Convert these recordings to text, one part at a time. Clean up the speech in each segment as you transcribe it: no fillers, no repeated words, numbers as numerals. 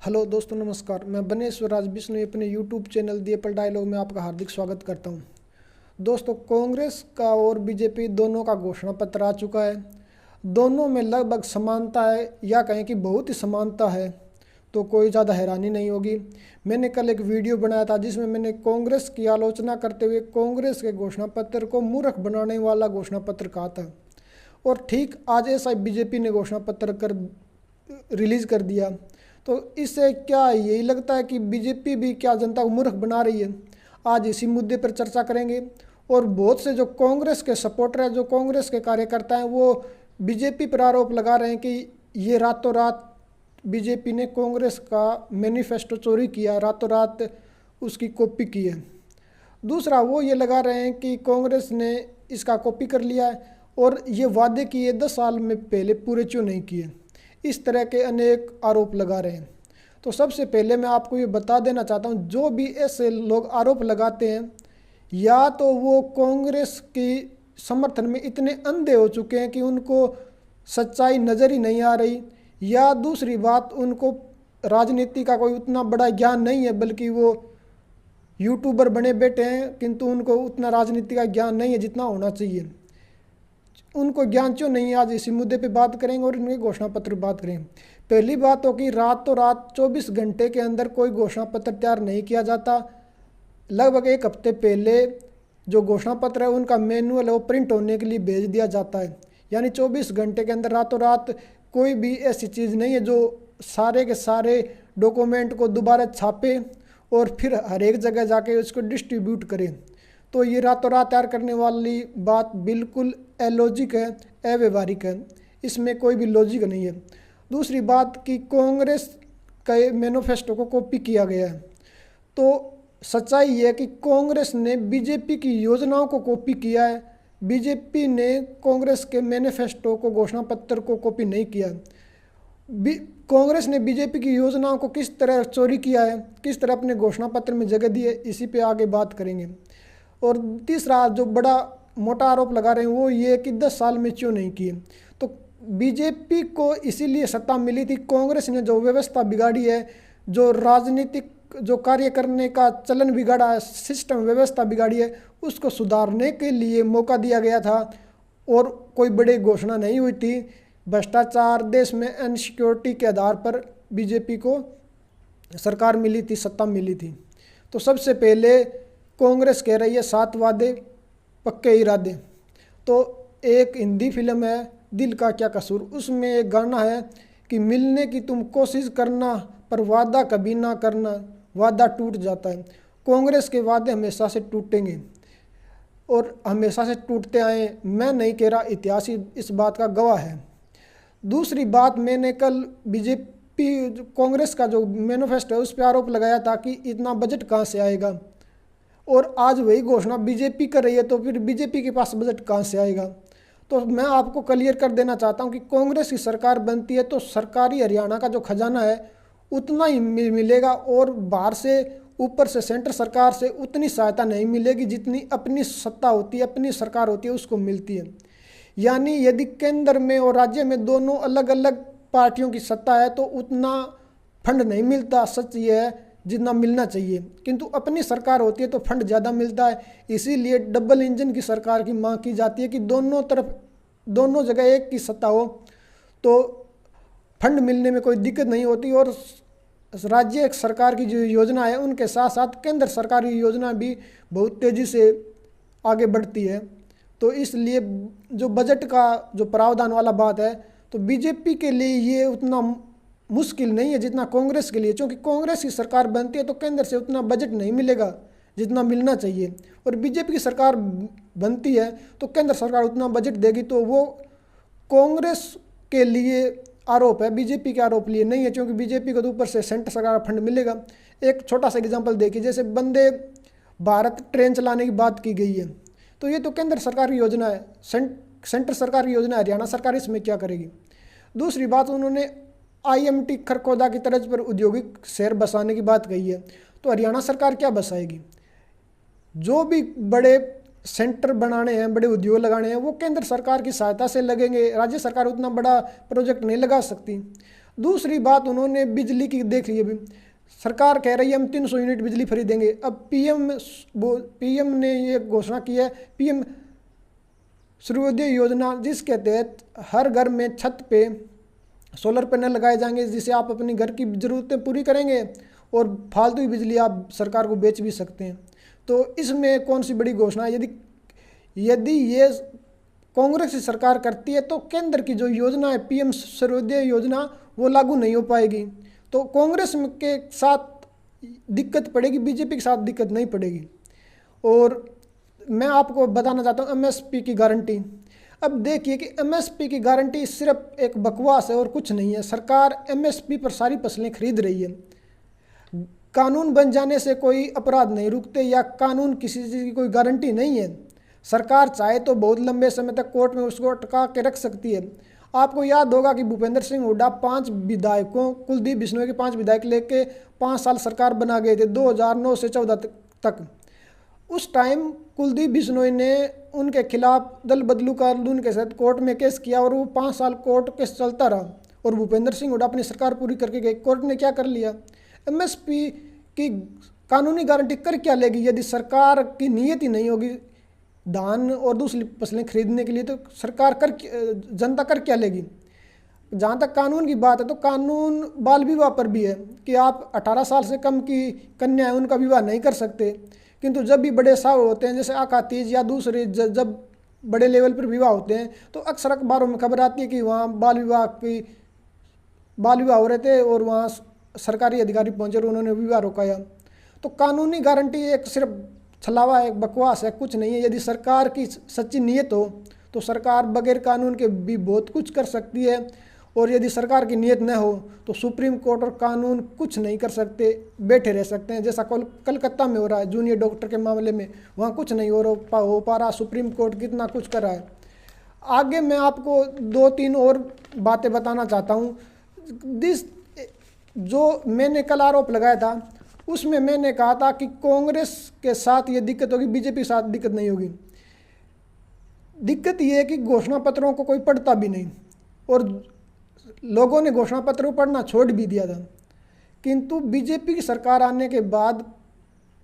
Hello दोस्तों, नमस्कार। मैं बनेश्वर राज बिश्नोई अपने यूट्यूब चैनल दी एप्पल डायलॉग में आपका हार्दिक स्वागत करता हूं। दोस्तों, कांग्रेस का और बीजेपी दोनों का घोषणा पत्र आ चुका है। दोनों में लगभग समानता है, या कहें कि बहुत ही समानता है, तो कोई ज़्यादा हैरानी नहीं होगी। मैंने कल एक वीडियो बनाया था जिसमें मैंने कांग्रेस की आलोचना करते हुए कांग्रेस के घोषणा पत्र को मूर्ख बनाने वाला घोषणा पत्र कहा था, और ठीक आज ऐसा बीजेपी ने घोषणा पत्र रिलीज़ कर दिया। तो इससे क्या यही लगता है कि बीजेपी भी क्या जनता को मूर्ख बना रही है? आज इसी मुद्दे पर चर्चा करेंगे। और बहुत से जो कांग्रेस के सपोर्टर हैं, जो कांग्रेस के कार्यकर्ता हैं, वो बीजेपी पर आरोप लगा रहे हैं कि ये रातों रात बीजेपी ने कांग्रेस का मैनिफेस्टो चोरी किया, रातों रात उसकी कॉपी की है। दूसरा, वो ये लगा रहे हैं कि कांग्रेस ने इसका कॉपी कर लिया है और ये वादे किए 10 साल में पहले पूरे क्यों नहीं किए। इस तरह के अनेक आरोप लगा रहे हैं। तो सबसे पहले मैं आपको ये बता देना चाहता हूँ, जो भी ऐसे लोग आरोप लगाते हैं, या तो वो कांग्रेस की समर्थन में इतने अंधे हो चुके हैं कि उनको सच्चाई नज़र ही नहीं आ रही, या दूसरी बात, उनको राजनीति का कोई उतना बड़ा ज्ञान नहीं है, बल्कि वो यूट्यूबर बने बैठे हैं, किंतु उनको उतना राजनीति का ज्ञान नहीं है जितना होना चाहिए। उनको ज्ञान क्यों नहीं है, आज इसी मुद्दे पे बात करेंगे और इनके घोषणा पत्र बात करेंगे। पहली बात हो कि रातों रात 24 घंटे के अंदर कोई घोषणा पत्र तैयार नहीं किया जाता। लगभग एक हफ्ते पहले जो घोषणा पत्र है उनका मैनुअल है वो प्रिंट होने के लिए भेज दिया जाता है। यानी 24 घंटे के अंदर रातों रात कोई भी ऐसी चीज़ नहीं है जो सारे के सारे डॉक्यूमेंट को दोबारा छापे और फिर हर एक जगह जाके उसको डिस्ट्रीब्यूट करें। तो ये रातों रात तैयार करने वाली बात बिल्कुल अलॉजिक है, अव्यवहारिक है, इसमें कोई भी लॉजिक नहीं है। दूसरी बात कि कांग्रेस के मैनिफेस्टो को कॉपी किया गया है, तो सच्चाई ये है कि कांग्रेस ने बीजेपी की योजनाओं को कॉपी किया है। बीजेपी ने कांग्रेस के मैनिफेस्टो को, घोषणा पत्र को कॉपी नहीं किया है। कांग्रेस ने बीजेपी की योजनाओं को किस तरह चोरी किया है, किस तरह अपने घोषणा पत्र में जगह दी है, इसी पे आगे बात करेंगे। और तीसरा जो बड़ा मोटा आरोप लगा रहे हैं वो ये कि 10 साल में क्यों नहीं किए। तो बीजेपी को इसीलिए सत्ता मिली थी, कांग्रेस ने जो व्यवस्था बिगाड़ी है, जो राजनीतिक जो कार्य करने का चलन बिगाड़ा है, सिस्टम व्यवस्था बिगाड़ी है, उसको सुधारने के लिए मौका दिया गया था। और कोई बड़ी घोषणा नहीं हुई थी। भ्रष्टाचार, देश में इनसिक्योरिटी के आधार पर बीजेपी को सरकार मिली थी, सत्ता मिली थी। तो सबसे पहले कांग्रेस कह रही है 7 वादे पक्के इरादे। तो एक हिंदी फिल्म है दिल का क्या कसूर, उसमें एक गाना है कि मिलने की तुम कोशिश करना पर वादा कभी ना करना, वादा टूट जाता है। कांग्रेस के वादे हमेशा से टूटेंगे और हमेशा से टूटते आए। मैं नहीं कह रहा, इतिहास ही इस बात का गवाह है। दूसरी बात, मैंने कल बीजेपी कांग्रेस का जो मैनिफेस्टो है उस पर आरोप लगाया था कि इतना बजट कहाँ से आएगा, और आज वही घोषणा बीजेपी कर रही है, तो फिर बीजेपी के पास बजट कहाँ से आएगा। तो मैं आपको क्लियर कर देना चाहता हूँ कि कांग्रेस की सरकार बनती है तो सरकारी हरियाणा का जो खजाना है उतना ही मिलेगा, और बाहर से, ऊपर से, सेंटर सरकार से उतनी सहायता नहीं मिलेगी जितनी अपनी सत्ता होती है, अपनी सरकार होती है, उसको मिलती है। यानी यदि केंद्र में और राज्य में दोनों अलग अलग पार्टियों की सत्ता है तो उतना फंड नहीं मिलता, सच ये है, जितना मिलना चाहिए। किंतु अपनी सरकार होती है तो फंड ज़्यादा मिलता है। इसीलिए डबल इंजन की सरकार की मांग की जाती है कि दोनों तरफ, दोनों जगह एक की सत्ता हो, तो फंड मिलने में कोई दिक्कत नहीं होती। और राज्य सरकार की जो योजना है उनके साथ साथ केंद्र सरकार की योजना भी बहुत तेज़ी से आगे बढ़ती है। तो इसलिए जो बजट का जो प्रावधान वाला बात है, तो बीजेपी के लिए ये उतना मुश्किल नहीं है जितना कांग्रेस के लिए, क्योंकि कांग्रेस की सरकार बनती है तो केंद्र से उतना बजट नहीं मिलेगा जितना मिलना चाहिए, और बीजेपी की सरकार बनती है तो केंद्र सरकार उतना बजट देगी। तो वो कांग्रेस के लिए आरोप है, बीजेपी के आरोप लिए नहीं है, क्योंकि बीजेपी को तो ऊपर से सेंटर सरकार फंड मिलेगा। एक छोटा सा एग्जाम्पल देखिए, जैसे वंदे भारत ट्रेन चलाने की बात की गई है, तो ये तो केंद्र सरकार की योजना है, सेंटर सरकार की योजना है, हरियाणा सरकार इसमें क्या करेगी। दूसरी बात, उन्होंने IMT खरखोदा की तर्ज पर औद्योगिक शहर बसाने की बात कही है, तो हरियाणा सरकार क्या बसाएगी। जो भी बड़े सेंटर बनाने हैं, बड़े उद्योग लगाने हैं, वो केंद्र सरकार की सहायता से लगेंगे, राज्य सरकार उतना बड़ा प्रोजेक्ट नहीं लगा सकती। दूसरी बात उन्होंने बिजली की देख ली। अभी सरकार कह रही है हम 300 यूनिट बिजली फ्री देंगे। अब पीएम ने ये घोषणा की है, पीएम सूर्योदय योजना, जिसके तहत हर घर में छत पे सोलर पैनल लगाए जाएंगे, जिससे आप अपनी घर की ज़रूरतें पूरी करेंगे और फालतू की बिजली आप सरकार को बेच भी सकते हैं। तो इसमें कौन सी बड़ी घोषणा है? यदि ये कांग्रेस की सरकार करती है तो केंद्र की जो योजना है पीएम सूर्योदय योजना, वो लागू नहीं हो पाएगी। तो कांग्रेस के साथ दिक्कत पड़ेगी, बीजेपी के साथ दिक्कत नहीं पड़ेगी। और मैं आपको बताना चाहता हूँ एमएसपी की गारंटी। अब देखिए कि एमएसपी की गारंटी सिर्फ एक बकवास है और कुछ नहीं है। सरकार एमएसपी पर सारी फसलें खरीद रही है। कानून बन जाने से कोई अपराध नहीं रुकते, या कानून किसी चीज़ की कोई गारंटी नहीं है। सरकार चाहे तो बहुत लंबे समय तक कोर्ट में उसको अटका के रख सकती है। आपको याद होगा कि भूपेंद्र सिंह हुड्डा 5 विधायकों, कुलदीप बिश्नोई के 5 विधायक लेके 5 साल सरकार बना गए थे 2009 से 14 तक। उस टाइम कुलदीप बिश्नोई ने उनके खिलाफ दल बदलू कानून के साथ कोर्ट में केस किया और वो 5 साल कोर्ट केस चलता रहा और भूपेंद्र सिंह हुड्डा अपनी सरकार पूरी करके गए। कोर्ट ने क्या कर लिया? एमएसपी की कानूनी गारंटी कर क्या लेगी यदि सरकार की नीयत ही नहीं होगी धान और दूसरी फसलें खरीदने के लिए? तो सरकार जनता कर क्या लेगी? जहाँ तक कानून की बात है तो कानून बाल विवाह पर भी है कि आप 18 साल से कम की कन्या है उनका विवाह नहीं कर सकते। किंतु जब भी बड़े साव होते हैं, जैसे आका तीज या दूसरे जब बड़े लेवल पर विवाह होते हैं, तो अक्सर अखबारों में खबर आती है कि वहाँ बाल विवाह हो रहे थे और वहाँ सरकारी अधिकारी पहुँचे और उन्होंने विवाह रोकाया। तो कानूनी गारंटी एक सिर्फ छलावा है, एक बकवास है, कुछ नहीं है। यदि सरकार की सच्ची नीयत हो तो सरकार बगैर कानून के भी बहुत कुछ कर सकती है, और यदि सरकार की नीयत न हो तो सुप्रीम कोर्ट और कानून कुछ नहीं कर सकते, बैठे रह सकते हैं। जैसा कलकत्ता में हो रहा है जूनियर डॉक्टर के मामले में, वहाँ कुछ नहीं हो पा रहा, सुप्रीम कोर्ट कितना कुछ कर रहा है। आगे मैं आपको 2-3 और बातें बताना चाहता हूँ। जो मैंने कल आरोप लगाया था उसमें मैंने कहा था कि कांग्रेस के साथ ये दिक्कत होगी, बीजेपी के साथ दिक्कत नहीं होगी। दिक्कत ये है कि घोषणा पत्रों को कोई पढ़ता भी नहीं और लोगों ने घोषणा पत्र पढ़ना छोड़ भी दिया था। किंतु बीजेपी की सरकार आने के बाद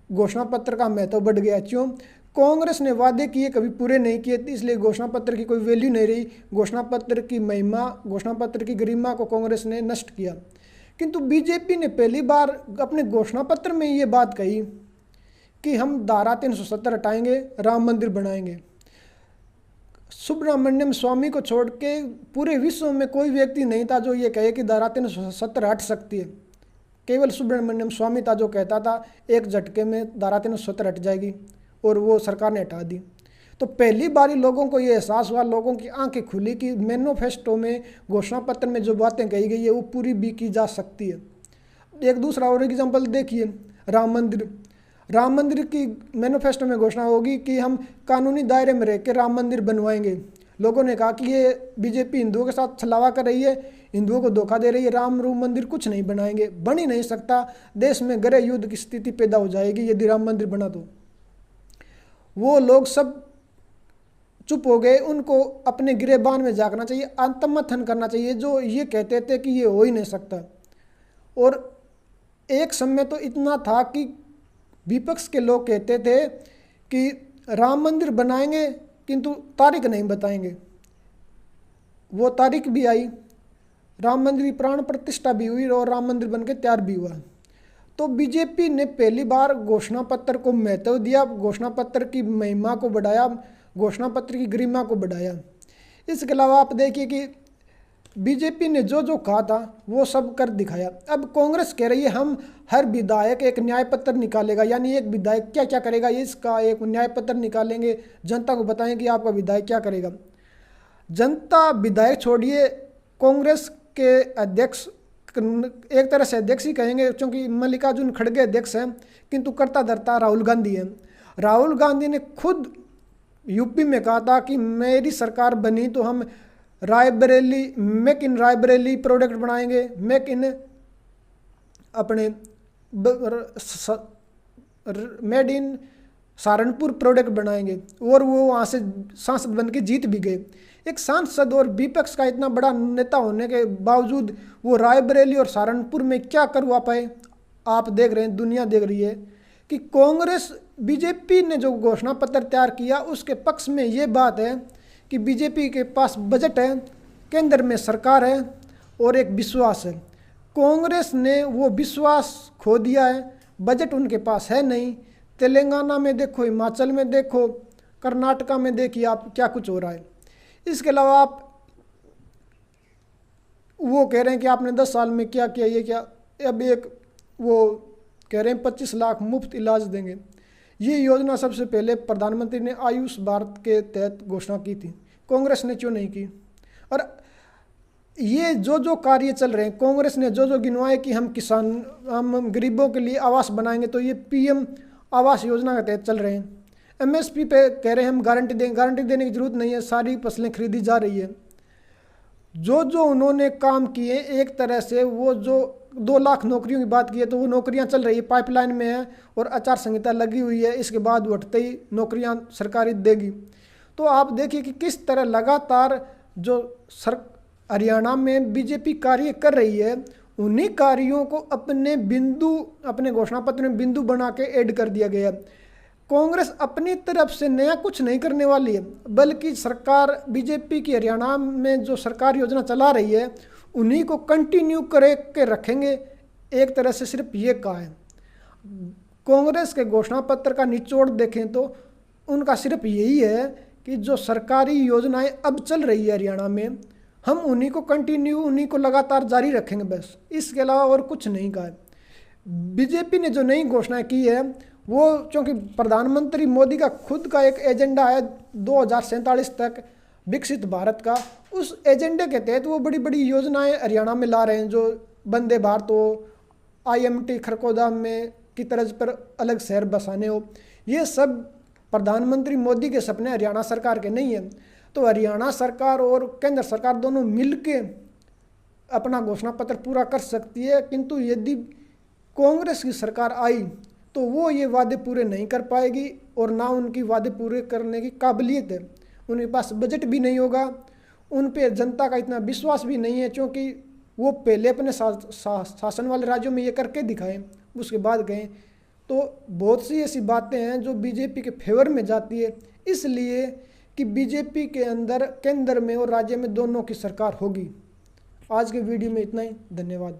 घोषणा पत्र का महत्व बढ़ गया। क्यों? कांग्रेस ने वादे किए कभी पूरे नहीं किए, इसलिए घोषणा पत्र की कोई वैल्यू नहीं रही। घोषणा पत्र की महिमा, घोषणा पत्र की गरिमा को कांग्रेस ने नष्ट किया। किंतु बीजेपी ने पहली बार अपने घोषणा पत्र में ये बात कही कि हम धारा 370 हटाएंगे, राम मंदिर बनाएंगे। सुब्रमण्यम स्वामी को छोड़ के पूरे विश्व में कोई व्यक्ति नहीं था जो ये कहे कि धारा 370 हट सकती है। केवल सुब्रमण्यम स्वामी था जो कहता था एक झटके में धारा 370 हट जाएगी, और वो सरकार ने हटा दी। तो पहली बारी लोगों को ये एहसास हुआ, लोगों की आंखें खुली कि मैनिफेस्टो में, घोषणा पत्र में जो बातें कही गई है वो पूरी भी की जा सकती है। एक दूसरा और एग्जाम्पल देखिए, राम मंदिर की मैनिफेस्टो में घोषणा होगी कि हम कानूनी दायरे में रह के राम मंदिर बनवाएंगे। लोगों ने कहा कि ये बीजेपी हिंदुओं के साथ छलावा कर रही है, हिंदुओं को धोखा दे रही है, राम मंदिर कुछ नहीं बनाएंगे, बन ही नहीं सकता। देश में गृह युद्ध की स्थिति पैदा हो जाएगी यदि राम मंदिर बना तो। वो लोग सब चुप हो गए। उनको अपने गिरेबान में झांकना चाहिए, आत्ममथन करना चाहिए, जो ये कहते थे कि ये हो ही नहीं सकता। और एक समय तो इतना था कि विपक्ष के लोग कहते थे कि राम मंदिर बनाएंगे किंतु तारीख नहीं बताएंगे। वो तारीख भी आई, राम मंदिर की प्राण प्रतिष्ठा भी हुई और राम मंदिर बनके तैयार भी हुआ। तो बीजेपी ने पहली बार घोषणा पत्र को महत्व दिया, घोषणा पत्र की महिमा को बढ़ाया, घोषणा पत्र की गरिमा को बढ़ाया। इसके अलावा आप देखिए कि बीजेपी ने जो जो कहा था वो सब कर दिखाया। अब कांग्रेस कह रही है हम हर विधायक एक न्याय पत्र निकालेगा, यानी एक विधायक क्या क्या करेगा इसका एक न्याय पत्र निकालेंगे, जनता को बताएं कि आपका विधायक क्या करेगा। जनता विधायक छोड़िए, कांग्रेस के अध्यक्ष, एक तरह से अध्यक्ष ही कहेंगे क्योंकि मल्लिकार्जुन खड़गे अध्यक्ष हैं, किंतु करता धरता राहुल गांधी है। राहुल गांधी ने खुद यूपी में कहा था कि मेरी सरकार बनी तो हम मेक इन रायबरेली प्रोडक्ट बनाएंगे, मेक इन अपने मेड इन सहारनपुर प्रोडक्ट बनाएंगे, और वो वहाँ से सांसद बन के जीत भी गए। एक सांसद और विपक्ष का इतना बड़ा नेता होने के बावजूद वो रायबरेली और सहारनपुर में क्या करवा पाए? आप देख रहे हैं, दुनिया देख रही है कि कांग्रेस बीजेपी ने जो घोषणा पत्र तैयार किया उसके पक्ष में ये बात है कि बीजेपी के पास बजट है, केंद्र में सरकार है और एक विश्वास है। कांग्रेस ने वो विश्वास खो दिया है, बजट उनके पास है नहीं। तेलंगाना में देखो, हिमाचल में देखो, कर्नाटका में देखिए आप क्या कुछ हो रहा है। इसके अलावा आप वो कह रहे हैं कि आपने 10 साल में क्या किया, ये क्या, अब एक वो कह रहे हैं 25 लाख मुफ्त इलाज देंगे। ये योजना सबसे पहले प्रधानमंत्री ने आयुष भारत के तहत घोषणा की थी, कांग्रेस ने क्यों नहीं की? और ये जो कार्य चल रहे हैं, कांग्रेस ने जो गिनवाए कि हम गरीबों के लिए आवास बनाएंगे, तो ये पीएम आवास योजना के तहत चल रहे हैं। एमएसपी पे कह रहे हैं हम गारंटी देंगे, गारंटी देने की जरूरत नहीं है, सारी फसलें खरीदी जा रही है। जो उन्होंने काम किए, एक तरह से वो जो 2 लाख नौकरियों की बात की है, तो वो नौकरियां चल रही है, पाइपलाइन में है और आचार संहिता लगी हुई है, इसके बाद उठते ही नौकरियां सरकारी देगी। तो आप देखिए कि किस तरह लगातार जो हरियाणा में बीजेपी कार्य कर रही है, उन्हीं कार्यों को अपने घोषणा पत्र में बिंदु बना के ऐड कर दिया गया। कांग्रेस अपनी तरफ से नया कुछ नहीं करने वाली है, बल्कि सरकार बीजेपी की हरियाणा में जो सरकार योजना चला रही है उन्हीं को कंटिन्यू करके रखेंगे। एक तरह से सिर्फ ये कहा है। कांग्रेस के घोषणा पत्र का निचोड़ देखें तो उनका सिर्फ यही है कि जो सरकारी योजनाएं अब चल रही है हरियाणा में, हम उन्हीं को कंटिन्यू, उन्हीं को लगातार जारी रखेंगे, बस। इसके अलावा और कुछ नहीं कहा है। बीजेपी ने जो नई घोषणा की है वो, क्योंकि प्रधानमंत्री मोदी का खुद का एक एजेंडा है 2047 तक विकसित भारत का, उस एजेंडे के तहत वो बड़ी बड़ी योजनाएं हरियाणा में ला रहे हैं, जो वंदे भारत हो, IMT खरगोदाम में की तर्ज पर अलग शहर बसाने हो, ये सब प्रधानमंत्री मोदी के सपने, हरियाणा सरकार के नहीं है। तो हरियाणा सरकार और केंद्र सरकार दोनों मिलके अपना घोषणा पत्र पूरा कर सकती है, किंतु यदि कांग्रेस की सरकार आई तो वो ये वादे पूरे नहीं कर पाएगी और ना उनकी वादे पूरे करने की काबिलियत है। उनके पास बजट भी नहीं होगा, उन पे जनता का इतना विश्वास भी नहीं है, क्योंकि वो पहले अपने शासन वाले राज्यों में ये करके दिखाए, उसके बाद गए। तो बहुत सी ऐसी बातें हैं जो बीजेपी के फेवर में जाती है, इसलिए कि बीजेपी के अंदर केंद्र में और राज्य में दोनों की सरकार होगी। आज के वीडियो में इतना ही, धन्यवाद।